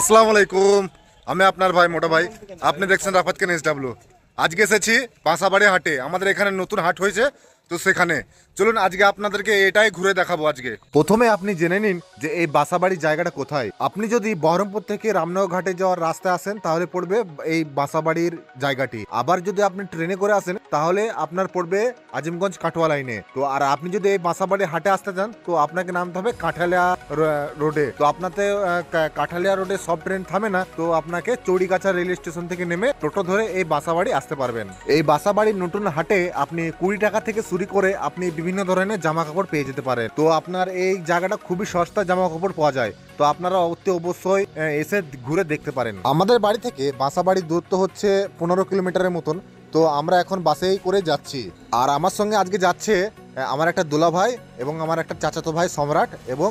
আসসালামু আলাইকুম, আমি আপনার ভাই মোটা ভাই। আপনি দেখছেন রাফাত খান SW। আজকে এসেছি বাসাবাড়ি হাটে। আমাদের এখানে নতুন হাট হয়েছে, তো সেখানে চলুন আজকে আপনাদেরকে এটাই ঘুরে দেখাবো। আজকে প্রথমে আপনি জেনে নিন যে এই বাসাবাড়ির জায়গাটা কোথায়। আপনি যদি বহরমপুর থেকে রামনগর ঘাটে যাওয়ার রাস্তায় আসেন তাহলে পড়বে এই বাসাবাড়ির জায়গাটি। আবার যদি আপনি ট্রেনে করে আসেন তাহলে আপনার পড়বে আজিমগঞ্জ কাটোয়া লাইনে। তো আর আপনি যদি এই বাসাবাড়ি হাটে আসতে চান তো আপনাকে নামতে হবে কাঠালিয়া রোডে। তো আপনাতে কাঠালিয়া রোডে সব ট্রেন থামে না, তো আপনাকে চৌড়িগাছা রেল স্টেশন থেকে নেমে টোটো ধরে এই বাসাবাড়ি আসতে পারবেন। এই বাসাবাড়ির নতুন হাটে আপনি 20 টাকা থেকে শুরু করে আপনি বিভিন্ন ধরনের জামা কাপড় পেয়ে যেতে পারেন। তো আপনার এই জায়গাটা খুবই সস্তা জামা কাপড় পাওয়া যায়, তো আপনারা অতি অবশ্যই এসে ঘুরে দেখতে পারেন। আমাদের বাড়ি থেকে বাসাবাড়ির দূরত্ব হচ্ছে 15 কিলোমিটারের মতন। তো আমরা এখন বাসেই করে যাচ্ছি। আর আমার সঙ্গে আজকে যাচ্ছে আমার একটা দুলা ভাই এবং আমার একটা চাচাতো ভাই সম্রাট এবং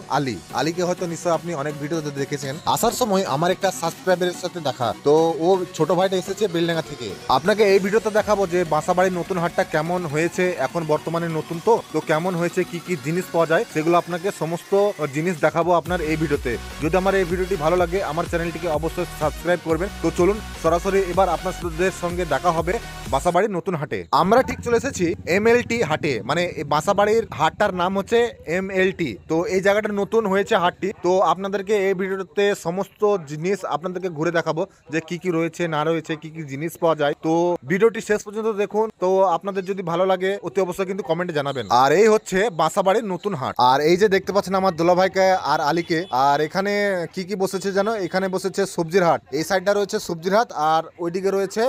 আলীকে হয়তো নিশ্চয় আপনি অনেক ভিডিওতে দেখেছেন। আসার সময় আমার একটা সাবস্ক্রাইবারের সাথে দেখা, তো ও ছোট ভাইটা এসেছে বেলডাঙ্গা থেকে। আপনাকে এই ভিডিওতে দেখাবো যে বাসাবাড়ির নতুন হাটটা কেমন হয়েছে, এখন বর্তমানে নতুন তো কেমন হয়েছে, কি কি জিনিস পাওয়া যায় সেগুলো আপনাকে সমস্ত জিনিস দেখাবো আপনার এই ভিডিওতে। যদি আমার এই ভিডিওটি ভালো লাগে আমার চ্যানেলটিকে অবশ্যই সাবস্ক্রাইব করবেন। তো চলুন সরাসরি এবার আপনাদের সঙ্গে দেখা হবে বাসাবাড়ির নতুন হাটে। আমরা ঠিক চলে এসেছি MLT হাটে, মানে বাসাবাড়ির হাটটার নাম হচ্ছে MLT। তো এই জায়গাটা নতুন হয়েছে হাটটি। তো আপনাদেরকে এই ভিডিওতে সমস্ত জিনিস আপনাদেরকে ঘুরে দেখাবো যে কি কি রয়েছে না রয়েছে, কি কি জিনিস পাওয়া যায়। তো ভিডিওটি শেষ পর্যন্ত দেখুন। তো আপনাদের যদি ভালো লাগে অতি অবশ্যই কিন্তু কমেন্টে জানাবেন। আর এই হচ্ছে বাসাবাড়ির নতুন হাট। আর এই যে দেখতে পাচ্ছেন আমার দুলা ভাইকে আর আলীকে। আর এখানে কি কি বসেছে জানো, এখানে বসেছে সবজির হাট। এই সাইডটা রয়েছে সবজির হাট আর ওইদিকে রয়েছে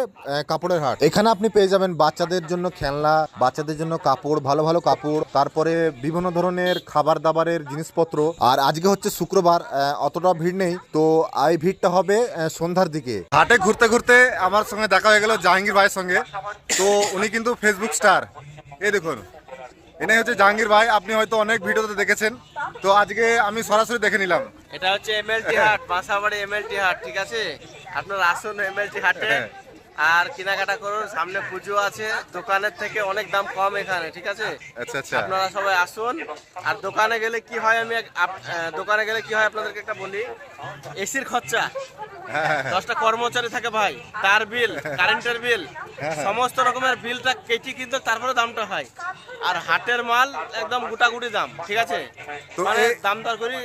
কাপড়ের হাট। এখানে আপনি পেয়ে যাবেন বাচ্চাদের জন্য খেলনা, বাচ্চাদের জন্য কাপড়, ভালো ভালো কাপড়, তারপরে বিভিন্ন ধরনের খাবার দাবারের জিনিসপত্র। আর আজকে হচ্ছে শুক্রবার, অতটা ভিড় নেই, তো এই ভিড়টা হবে সন্ধ্যার দিকে। হাটে ঘুরতে ঘুরতে আমার সঙ্গে দেখা হয়ে গেল জাহাঙ্গীর ভাইয়ের সঙ্গে। তো উনি কিন্তু ফেসবুক স্টার। এই দেখুন, এটাই হচ্ছে জাহাঙ্গীর ভাই, আপনি হয়তো অনেক ভিডিওতে দেখেছেন। তো আজকে আমি সরাসরি দেখে নিলাম। এটা হচ্ছে MLT হাট, বাসাবাড়ি MLT হাট। ঠিক আছে, আপনারা আসুন MLT হাটে আর কেনাকাটা করুন। সামনে পুজো আছে, দোকানের থেকে অনেক দাম কম এখানে। ঠিক আছে, আচ্ছা আচ্ছা, আপনারা সবাই আসুন। আর দোকানে গেলে কি হয়, দোকানে গেলে কি হয় আপনাদেরকে একটা বলি। এসির খরচা, 10টা কর্মচারী থাকে ভাই, তার বিল, কারেন্টের বিল, সমস্ত রকমের বিলটা কেটে কিন্তু তারপরে দামটা হয়। আর হাটের মাল একদম গোটাগুটি দাম। ঠিক আছে, মানে দাম দর করি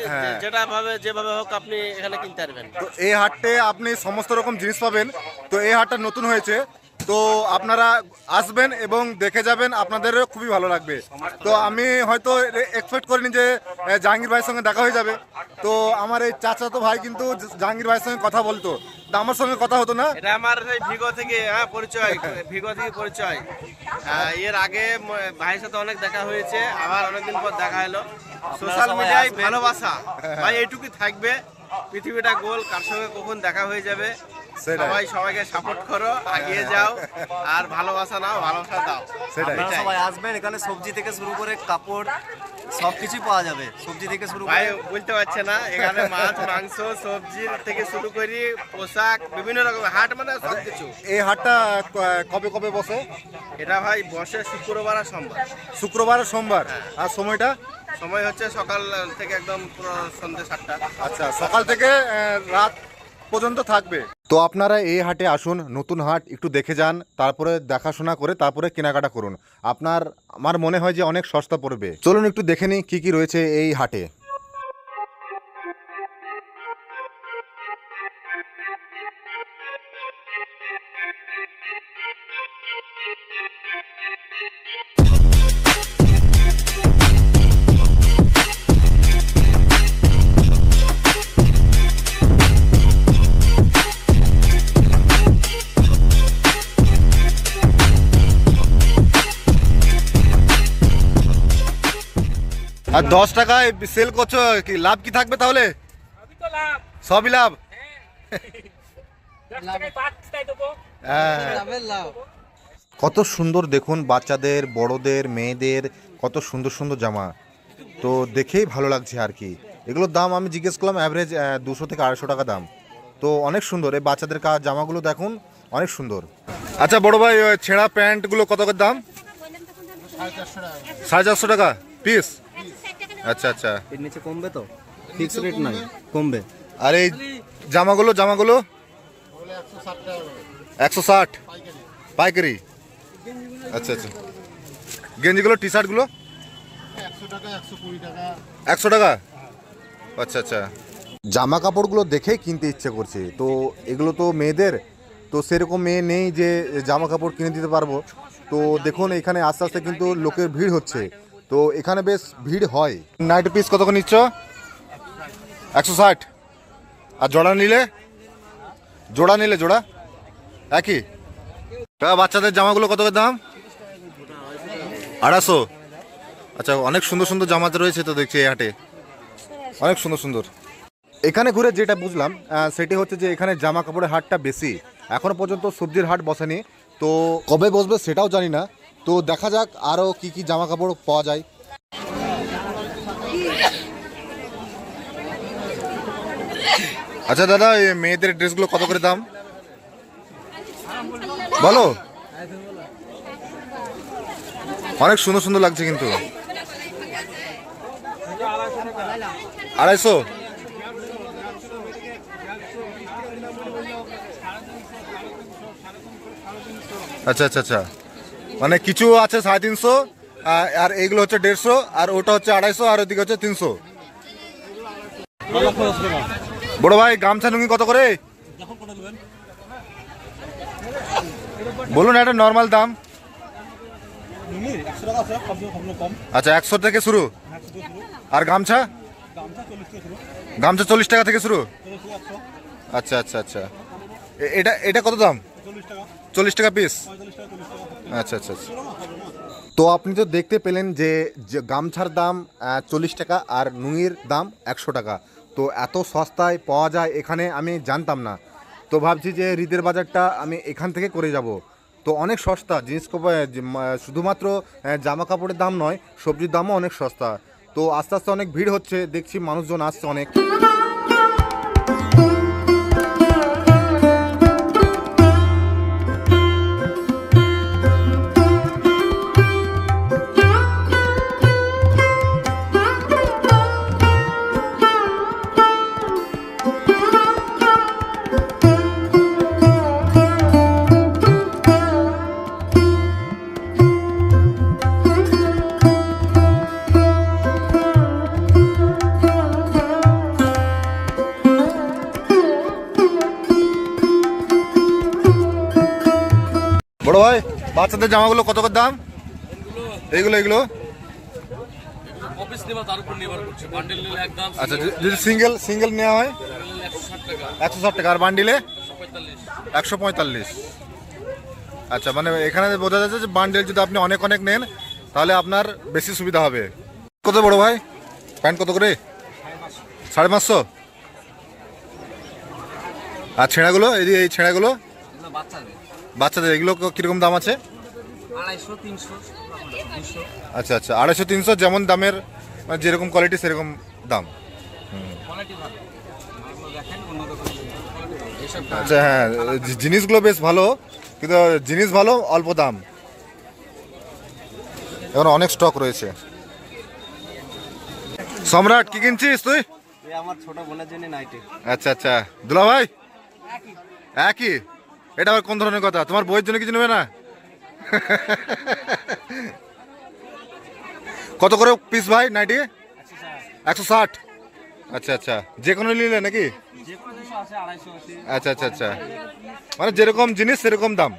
যেটা ভাবে যেভাবে হোক আপনি এখানে কিনতে পারবেন। তো এই হাটে আপনি সমস্ত রকম জিনিস পাবেন। তো এই হাটটা নতুন হয়েছে, তো আপনারা আসবেন এবং দেখে যাবেন, আপনাদেরও খুবই ভালো লাগবে। তো আমি হয়তো এক্সপেক্ট করিনি যে জাহাঙ্গীর ভাইয়ের সঙ্গে দেখা হয়ে যাবে। তো আমার এই চাচাতো ভাই কিন্তু জাহাঙ্গীর ভাইয়ের সঙ্গে কথা বলতো, তা আমার সঙ্গে কথা হতো না। এটা আমার ভিগো থেকে পরিচয়, ভিগো থেকে পরিচয়। এর আগে ভাইয়ের সাথে অনেক দেখা হয়েছে, আবার অনেকদিন পর দেখা হলো। সোশ্যাল মিডিয়ায় ভালোবাসা ভাই এইটুকুই থাকবে। পৃথিবীটা গোল, কার সঙ্গে কখন দেখা হয়ে যাবে। সবাই সবাইকে সাপোর্ট করো, আগিয়ে যাও আর ভালোবাসা নাও, ভালোবাসা দাও। আপনারা সবাই আসবেন, এখানে সবজি থেকে শুরু করে কাপড় সবকিছু পাওয়া যাবে। সবজি থেকে শুরু ভাই করে বলতে পারছে না, এখানে মাছ মাংস সবজি থেকে শুরু করি পোশাক, বিভিন্ন রকম হাট, মানে সবকিছু। এই হাটটা কবে কবে বসে? এটা ভাই বসে শুক্রবার আর সোমবার। শুক্রবার আর সোমবার। আর সময়টা? সময় হচ্ছে সকাল থেকে একদম পুরো সন্ধ্যে 7টা। আচ্ছা, সকাল থেকে রাত পর্যন্ত থাকবে। তো আপনারা এই হাটে আসুন, নতুন হাট একটু দেখে যান, তারপরে দেখাশোনা করে তারপরে কেনাকাটা করুন। আমার মনে হয় যে অনেক সস্তা পড়বে। চলুন একটু দেখে নিই কি কি রয়েছে এই হাটে। আর 10 টাকায় সেল করছো, কি লাভ কি থাকবে তাহলে? সবই লাভ। কত সুন্দর দেখুন, বাচ্চাদের, বড়দের, মেয়েদের কত সুন্দর সুন্দর জামা। তো দেখেই ভালো লাগছে আর কি। এগুলোর দাম আমি জিজ্ঞেস করলাম, অ্যাভারেজ 200 থেকে 250 টাকা দাম। তো অনেক সুন্দর এই বাচ্চাদের জামাগুলো দেখুন, অনেক সুন্দর। আচ্ছা বড় ভাই, ছেঁড়া প্যান্টগুলো কত করে দাম? 450 টাকা পিস। আচ্ছা আচ্ছা, এর নিচে কমবে তো? ফিক্স রেট নয়, কমবে। আর এই জামাগুলো 160 পাইকারি। আচ্ছা আচ্ছা, গেঞ্জিগুলো টি শার্টগুলো 100 টাকা। আচ্ছা আচ্ছা, জামা কাপড়গুলো দেখেই কিনতে ইচ্ছে করছে। তো এগুলো তো মেয়েদের, তো সেরকম মেয়ে নেই যে জামা কাপড় কিনে দিতে পারবো। তো দেখুন এখানে আস্তে আস্তে কিন্তু লোকের ভিড় হচ্ছে, তো এখানে বেশ ভিড় হয়। নাইট পিস কত করে নিচ্ছ? 160। আর জোড়া নিলে জোড়া একই। বাচ্চাদের জামাগুলো কত করে দাম? 250। আচ্ছা, অনেক সুন্দর সুন্দর জামাতে রয়েছে তো দেখছি এই হাটে, অনেক সুন্দর সুন্দর। এখানে ঘুরে যেটা বুঝলাম সেটি হচ্ছে যে এখানে জামা কাপড়ের হাটটা বেশি। এখনো পর্যন্ত সবজির হাট বসেনি, তো কবে বসবে সেটাও জানি না। তো দেখা যাক আরও কি কি জামা কাপড় পাওয়া যায়। আচ্ছা দাদা, এই মেয়েদের ড্রেসগুলো কত করে দাম বলো? অনেক সুন্দর সুন্দর লাগছে কিন্তু। 250। আচ্ছা আচ্ছা আচ্ছা, মানে কিছু আছে 350, আর এইগুলো হচ্ছে 150, আর ওটা হচ্ছে 250, আর ওদিকে হচ্ছে 300। বড় ভাই গামছা লুঙ্গি কত করে বলুন, একটা নর্মাল দাম। আচ্ছা, 100 থেকে শুরু। আর গামছা 40 টাকা থেকে শুরু। আচ্ছা আচ্ছা আচ্ছা, এটা কত দাম? 40 টাকা পিস। আচ্ছা আচ্ছা আচ্ছা, তো আপনি তো দেখতে পেলেন যে গামছার দাম 40 টাকা আর নুঙ্গির দাম 100 টাকা। তো এত সস্তায় পাওয়া যায় এখানে আমি জানতাম না। তো ভাবছি যে ঈদের বাজারটা আমি এখান থেকে করে যাব। তো অনেক সস্তা জিনিস, শুধুমাত্র জামা কাপড়ের দাম নয়, সবজির দামও অনেক সস্তা। তো আস্তে আস্তে অনেক ভিড় হচ্ছে, দেখছি মানুষজন আসছে অনেক। বড় ভাই, বাচ্চাদের জামাগুলো কত করে দাম? এইগুলো আচ্ছা, যদি সিঙ্গেল নেওয়া হয় 160 টাকা, আর বান্ডিলে 145। আচ্ছা, মানে এখানে বোঝা যাচ্ছে যে বান্ডেল যদি আপনি অনেক নেন তাহলে আপনার বেশি সুবিধা হবে। কত বড় ভাই প্যান্ট কত করে? 550। আর ছেঁড়াগুলো, এই ছেঁড়াগুলো বাচ্চাদের এগুলো কিরকম দাম আছে? 250, 300, 200। আচ্ছা আচ্ছা, 250, 300, যেমন দামের মানে যেরকম কোয়ালিটি সেরকম দাম। আচ্ছা হ্যাঁ, জিনিসগুলো বেশ ভালো, কিন্তু জিনিস ভালো, অল্প দাম। এখন অনেক স্টক রয়েছে। সম্রাট, কি কিনছিস তুই? আমার ছোট বোনের জন্য নাইটি। আচ্ছা আচ্ছা, দুলা ভাই একই। এটা আবার কোন ধরনের কথা? তোমার বইয়ের জন্য কিছু নেবে না? কত করে পিস ভাই নাইটি? 160। আচ্ছা আচ্ছা, যে কোনো নিলে নাকি? আচ্ছা আচ্ছা আচ্ছা, মানে যেরকম জিনিস সেরকম দাম।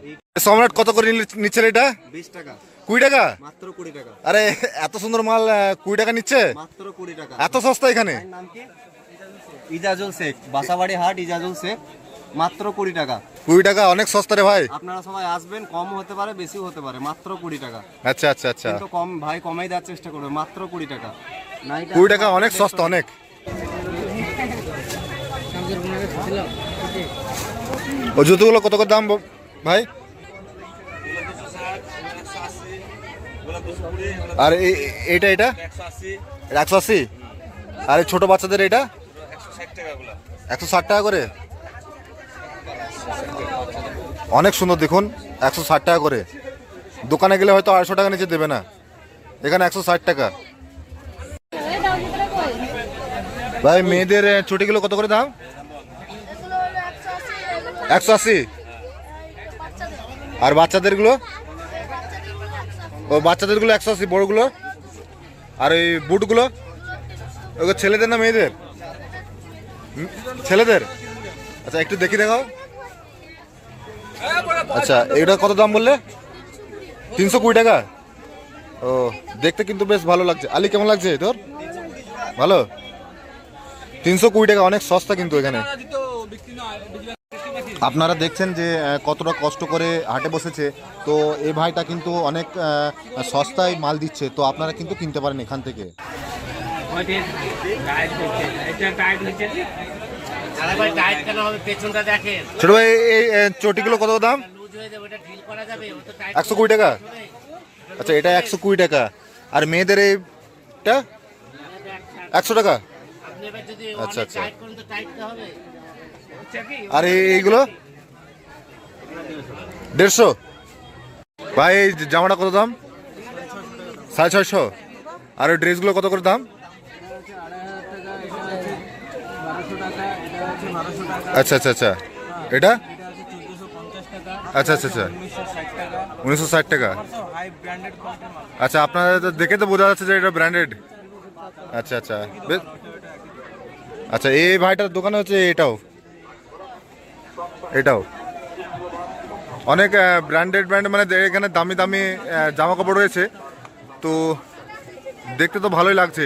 সম্রাট কত করে নিচ্ছে এটা? 20 টাকা। 20 টাকা? মাত্র 20 টাকা। আরে এত সুন্দর মাল 20 টাকা নিচ্ছে? মাত্র 20 টাকা। এত সস্তা এখানে? নাম কি? ইজাজুল শেখ, বাসাবাড়ি হাট, ইজাজুল শেখ। মাত্র 20 টাকা। 20 টাকা অনেক সস্তা রে ভাই। আপনারা সবাই আসবেন, কম হতে পারে বেশিও হতে পারে, মাত্র 20 টাকা। আচ্ছা আচ্ছা আচ্ছা, কিন্তু কম ভাই, কমাই দেওয়ার চেষ্টা করবে, মাত্র 20 টাকা। 20 টাকা অনেক সস্তা, অনেক। ও জুতোগুলো কত করে দাম ভাই? আর এটা 180। আর ছোট বাচ্চাদের এটা 160 টাকা করে। অনেক সুন্দর দেখুন, 160 টাকা করে। দোকানে গেলে হয়তো 250 টাকা নিচে দেবে না, এখানে 160 টাকা। ভাই মেয়েদের চুটিগুলো কত করে দাম? 180। আর বাচ্চাদেরগুলো? ও বাচ্চাদেরগুলো 180, বড়গুলো? আর এই বুটগুলো ওগুলো ছেলেদের না মেয়েদের? ছেলেদের। আচ্ছা একটু দেখি দেখাও। আচ্ছা এটা কত দাম বললে? 320 টাকা। ও দেখতে কিন্তু বেশ ভালো লাগছে। আলী কেমন লাগছে তোর? ভালো। 320 টাকা, অনেক সস্তা কিন্তু এখানে। আপনারা দেখছেন যে কতটা কষ্ট করে হাটে বসেছে। তো এই ভাইটা কিন্তু অনেক সস্তায় মাল দিচ্ছে, তো আপনারা কিন্তু কিনতে পারেন এখান থেকে। ছোট ভাই এই চটিগুলো কত দাম? 120 টাকা। আচ্ছা এটা 120 টাকা। আর মেয়েদের এইটা 100 টাকা। আচ্ছা আচ্ছা। আর এইগুলো 150। ভাই এই জামাটা কত দাম? 650। আর ওই ড্রেসগুলো কত করে দাম? আচ্ছা আচ্ছা আচ্ছা। এটা আচ্ছা আচ্ছা আচ্ছা 1960 টাকা। আচ্ছা আপনারা তো দেখে তো বোঝা যাচ্ছে যে এটা ব্র্যান্ডেড। আচ্ছা আচ্ছা বেশ। আচ্ছা এই ভাইটার দোকানে হচ্ছে এটাও অনেক ব্র্যান্ডেড মানে এখানে দামি দামি জামা কাপড় রয়েছে, তো দেখতে তো ভালোই লাগছে।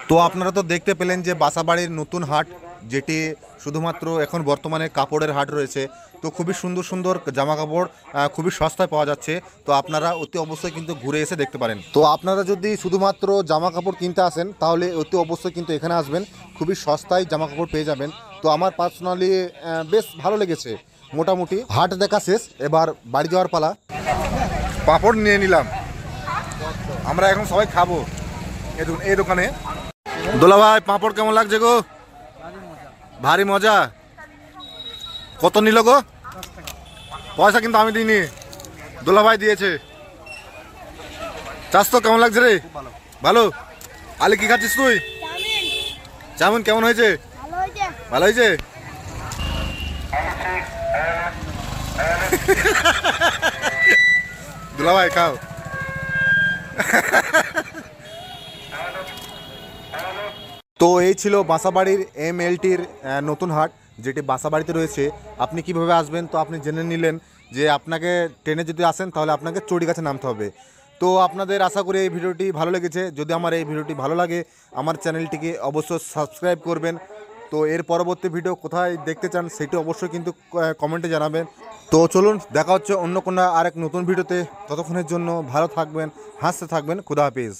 তো আপনারা তো দেখতে পেলেন যে বাসাবাড়ির নতুন হাট, যেটি শুধুমাত্র এখন বর্তমানে কাপড়ের হাট রয়েছে। তো খুবই সুন্দর সুন্দর জামা কাপড় খুবই সস্তায় পাওয়া যাচ্ছে। তো আপনারা অতি অবশ্যই কিন্তু ঘুরে এসে দেখতে পারেন। তো আপনারা যদি শুধুমাত্র জামা কাপড় কিনতে আসেন তাহলে অতি অবশ্যই কিন্তু এখানে আসবেন, খুবই সস্তায় জামা কাপড় পেয়ে যাবেন। তো আমার পার্সোনালি বেশ ভালো লেগেছে। মোটামুটি হাট দেখা শেষ, এবার বাড়ি যাওয়ার পালা। পাঁপড় নিয়ে নিলাম, আমরা এখন সবাই খাবো এই দোকানে। দোলা ভাই পাঁপড় কেমন লাগছে গো? ভারী মজা। কত নিল গো? পয়সা কিন্তু আমি দিইনি, দোলা ভাই দিয়েছে। চাষ তো কেমন লাগছে রে? ভালো। আলি কি খাচ্ছিস তুই? চাউমিন কেমন হয়েছে? ভালো হয়েছে। দোলা ভাই খাও। তো এই ছিল বাসাবাড়ির MLTর নতুন হাট, যেটি বাসাবাড়িতে রয়েছে। আপনি কিভাবে আসবেন তো আপনি জেনে নিলেন যে আপনাকে ট্রেনে যদি আসেন তাহলে আপনাকে চড়িগাছে নামতে হবে। তো আপনাদের আশা করি এই ভিডিওটি ভালো লেগেছে। যদি আমার এই ভিডিওটি ভালো লাগে আমার চ্যানেলটিকে অবশ্যই সাবস্ক্রাইব করবেন। তো এর পরবর্তী ভিডিও কোথায় দেখতে চান সেটি অবশ্যই কিন্তু কমেন্টে জানাবেন। তো চলুন দেখা হচ্ছে অন্য কোনো আরেক নতুন ভিডিওতে। ততক্ষণের জন্য ভালো থাকবেন, হাসতে থাকবেন। খুদা হাফেজ।